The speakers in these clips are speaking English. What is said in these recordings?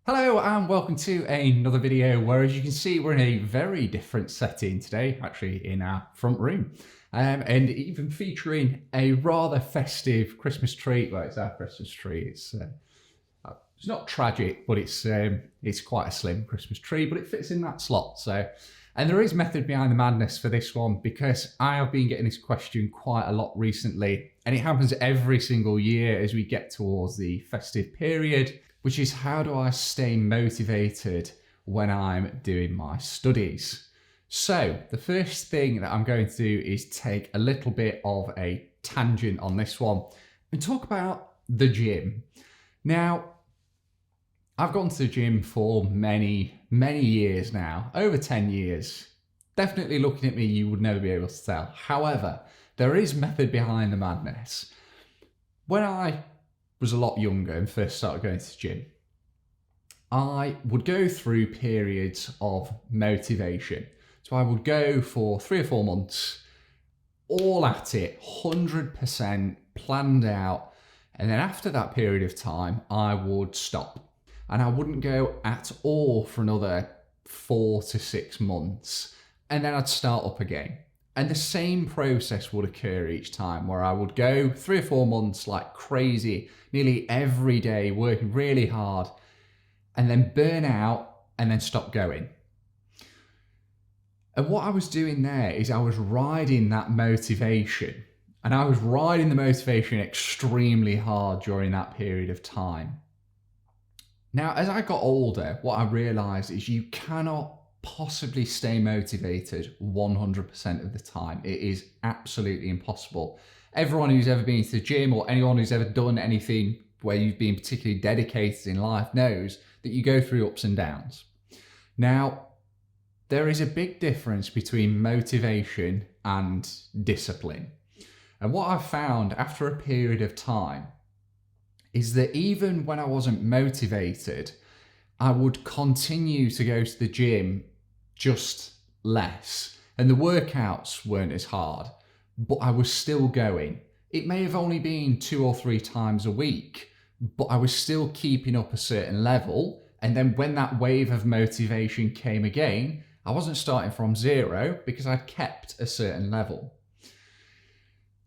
Hello and welcome to another video where, as you can see, we're in a very different setting today, actually in our front room, and even featuring a rather festive Christmas tree. Well, it's our Christmas tree. It's not tragic, but it's quite a slim Christmas tree, but it fits in that slot. And there is method behind the madness for this one because I have been getting this question quite a lot recently, and it happens every single year as we get towards the festive period, which is how do I stay motivated when I'm doing my studies? So the first thing that I'm going to do is take a little bit of a tangent on this one and talk about the gym. Now, I've gone to the gym for many years now, over 10 years. Definitely looking at me, you would never be able to tell. However, there is method behind the madness. When I was a lot younger and first started going to the gym, I would go through periods of motivation. So I would go for 3 or 4 months, all at it, 100% planned out. And then after that period of time, I would stop. And I wouldn't go at all for another 4 to 6 months. And then I'd start up again. And the same process would occur each time, where I would go 3 or 4 months like crazy, nearly every day, working really hard, and then burn out and then stop going. And what I was doing there is I was riding that motivation, and I was riding the motivation extremely hard during that period of time. Now, as I got older, what I realized is you cannot possibly stay motivated 100% of the time. It is absolutely impossible. Everyone who's ever been to the gym or anyone who's ever done anything where you've been particularly dedicated in life knows that you go through ups and downs. Now, there is a big difference between motivation and discipline. And what I've found after a period of time is that even when I wasn't motivated, I would continue to go to the gym, just less. And the workouts weren't as hard, but I was still going. It may have only been 2 or 3 times a week, but I was still keeping up a certain level. And then when that wave of motivation came again, I wasn't starting from zero because I'd kept a certain level.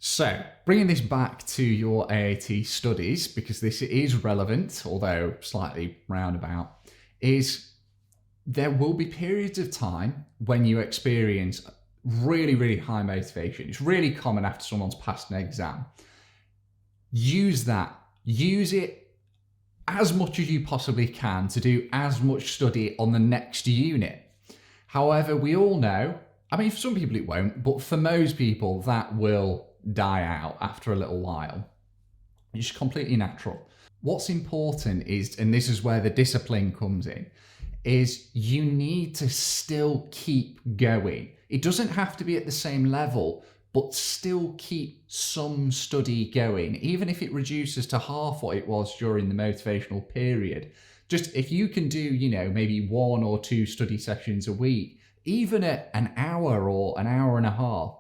So, bringing this back to your AAT studies, because this is relevant, although slightly roundabout, is there will be periods of time when you experience really high motivation. It's really common after someone's passed an exam. Use that. Use it as much as you possibly can to do as much study on the next unit. However, we all know, I mean, for some people it won't, but for most people that will die out after a little while. It's completely natural. What's important is, and this is where the discipline comes in, is you need to still keep going. It doesn't have to be at the same level, but still keep some study going, even if it reduces to half what it was during the motivational period. Just if you can do, maybe 1 or 2 study sessions a week, even at an hour or an hour and a half,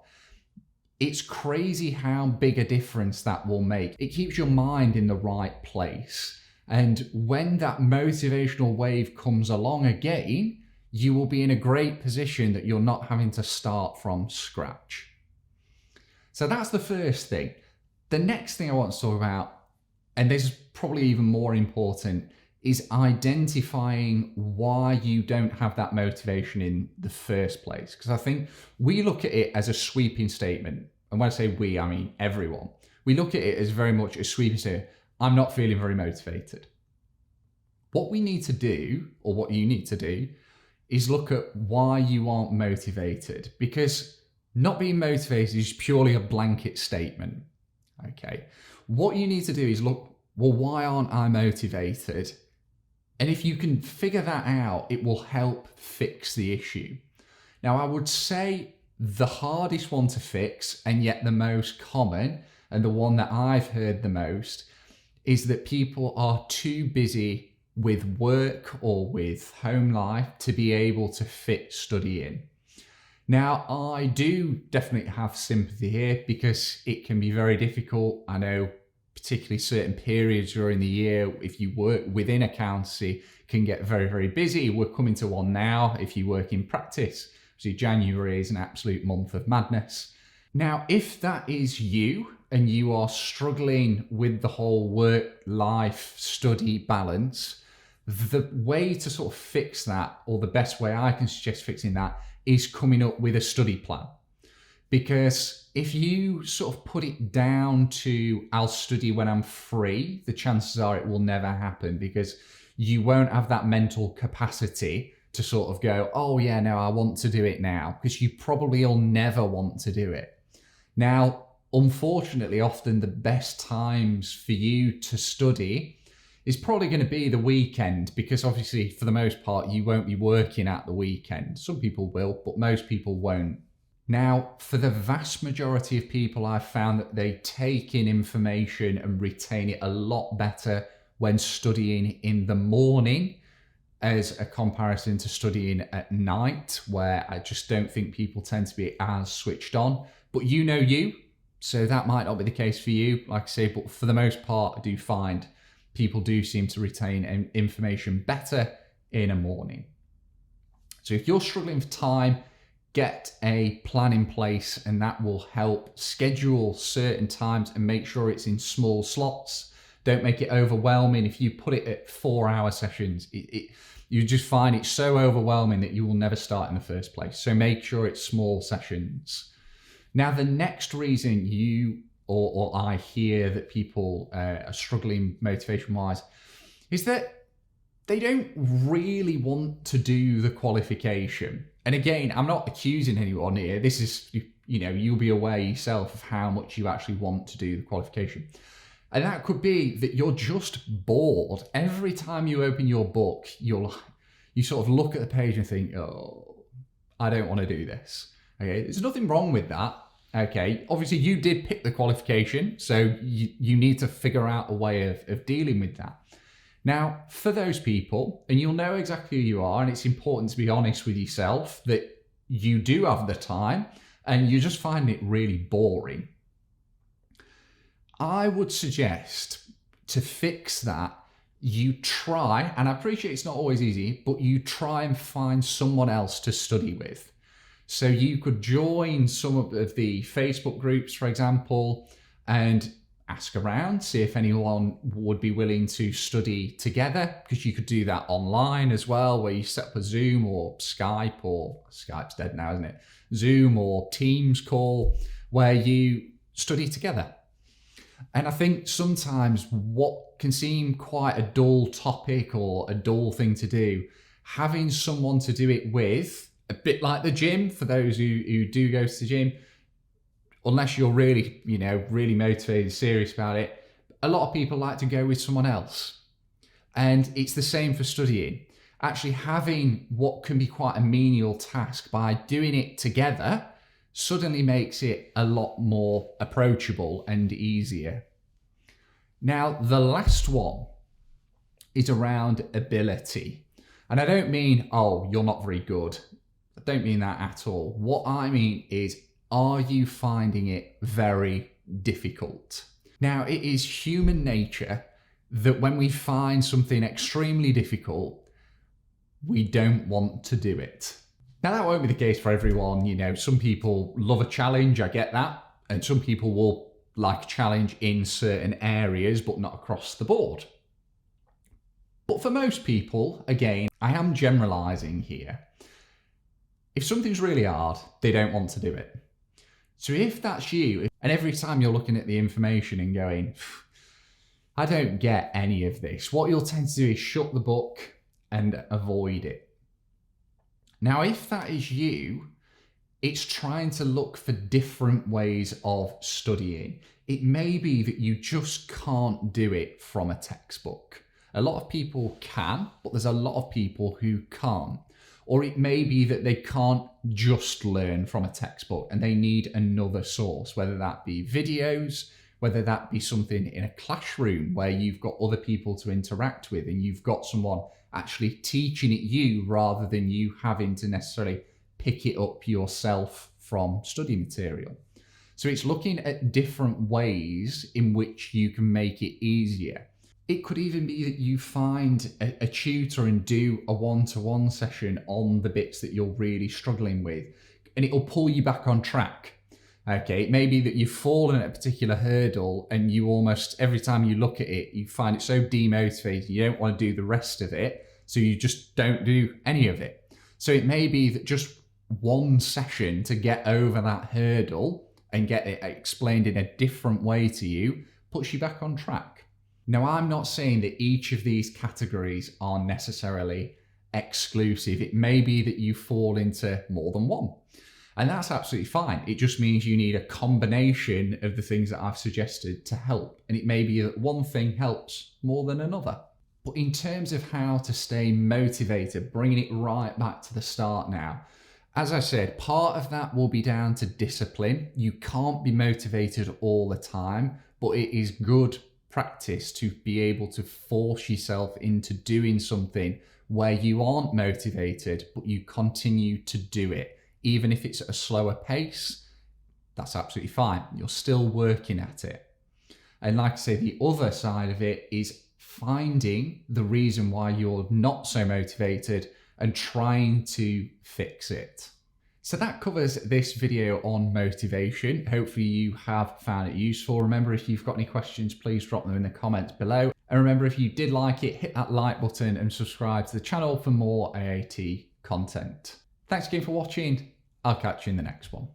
it's crazy how big a difference that will make. It keeps your mind in the right place. And when that motivational wave comes along again, you will be in a great position that you're not having to start from scratch. So that's the first thing. The next thing I want to talk about, and this is probably even more important, is identifying why you don't have that motivation in the first place. Because I think we look at it as a sweeping statement. And when I say we, I mean everyone. We look at it as very much a sweeping statement. I'm not feeling very motivated. What we need to do, or what you need to do, is look at why you aren't motivated. Because not being motivated is purely a blanket statement. Okay. What you need to do is look, well, why aren't I motivated? And if you can figure that out, it will help fix the issue. Now, I would say the hardest one to fix, and yet the most common, and the one that I've heard the most, is that people are too busy with work or with home life to be able to fit study in. Now, I do definitely have sympathy here because it can be very difficult. I know particularly certain periods during the year, if you work within accountancy, can get very, very busy. We're coming to one now if you work in practice. So January is an absolute month of madness. Now, if that is you and you are struggling with the whole work-life study balance, the way to sort of fix that, or the best way I can suggest fixing that, is coming up with a study plan. Because if you sort of put it down to I'll study when I'm free, the chances are it will never happen, because you won't have that mental capacity to sort of go, oh yeah, no, I want to do it now, because you probably will never want to do it. Now, unfortunately, often the best times for you to study is probably going to be the weekend, because obviously for the most part you won't be working at the weekend. Some people will, but most people won't. Now, for the vast majority of people, I've found that they take in information and retain it a lot better when studying in the morning as a comparison to studying at night, where I just don't think people tend to be as switched on. But you know you, so that might not be the case for you, like I say, but for the most part, I do find people do seem to retain information better in a morning. So if you're struggling for time, get a plan in place, and that will help schedule certain times and make sure it's in small slots. Don't make it overwhelming. If you put it at 4-hour sessions, you just find it so overwhelming that you will never start in the first place. So make sure it's small sessions. Now, the next reason you or I hear that people are struggling motivation-wise is that they don't really want to do the qualification. And again, I'm not accusing anyone here. This is, you'll be aware yourself of how much you actually want to do the qualification. And that could be that you're just bored. Every time you open your book, you sort of look at the page and think, oh, I don't want to do this. Okay, there's nothing wrong with that. Okay, obviously you did pick the qualification, so you need to figure out a way of dealing with that. Now, for those people, and you'll know exactly who you are, and it's important to be honest with yourself that you do have the time and you just find it really boring, I would suggest to fix that, you try, and I appreciate it's not always easy, but you try and find someone else to study with. So you could join some of the Facebook groups, for example, and ask around, see if anyone would be willing to study together, because you could do that online as well, where you set up a Zoom or Skype, or Skype's dead now, isn't it? Zoom or Teams call, where you study together. And I think sometimes what can seem quite a dull topic or a dull thing to do, having someone to do it with, a bit like the gym, for those who do go to the gym, unless you're really, really motivated, serious about it, a lot of people like to go with someone else. And it's the same for studying. Actually having what can be quite a menial task, by doing it together, suddenly makes it a lot more approachable and easier. Now, the last one is around ability. And I don't mean, oh, you're not very good. I don't mean that at all. What I mean is, are you finding it very difficult? Now, it is human nature that when we find something extremely difficult, we don't want to do it. Now, that won't be the case for everyone. Some people love a challenge, I get that. And some people will like a challenge in certain areas, but not across the board. But for most people, again, I am generalizing here. If something's really hard, they don't want to do it. So if that's you, and every time you're looking at the information and going, I don't get any of this, what you'll tend to do is shut the book and avoid it. Now, if that is you, it's trying to look for different ways of studying. It may be that you just can't do it from a textbook. A lot of people can, but there's a lot of people who can't. Or it may be that they can't just learn from a textbook and they need another source, whether that be videos, whether that be something in a classroom where you've got other people to interact with and you've got someone actually teaching it you rather than you having to necessarily pick it up yourself from study material. So it's looking at different ways in which you can make it easier. It could even be that you find a tutor and do a one-to-one session on the bits that you're really struggling with, and it'll pull you back on track. Okay, it may be that you've fallen at a particular hurdle and you almost, every time you look at it, you find it so demotivating, you don't want to do the rest of it, so you just don't do any of it. So it may be that just one session to get over that hurdle and get it explained in a different way to you puts you back on track. Now, I'm not saying that each of these categories are necessarily exclusive. It may be that you fall into more than one. And that's absolutely fine. It just means you need a combination of the things that I've suggested to help. And it may be that one thing helps more than another. But in terms of how to stay motivated, bringing it right back to the start now, as I said, part of that will be down to discipline. You can't be motivated all the time, but it is good practice to be able to force yourself into doing something where you aren't motivated, but you continue to do it. Even if it's at a slower pace, that's absolutely fine. You're still working at it. And like I say, the other side of it is finding the reason why you're not so motivated and trying to fix it. So that covers this video on motivation. Hopefully you have found it useful. Remember, if you've got any questions, please drop them in the comments below. And remember, if you did like it, hit that like button and subscribe to the channel for more AAT content. Thanks again for watching. I'll catch you in the next one.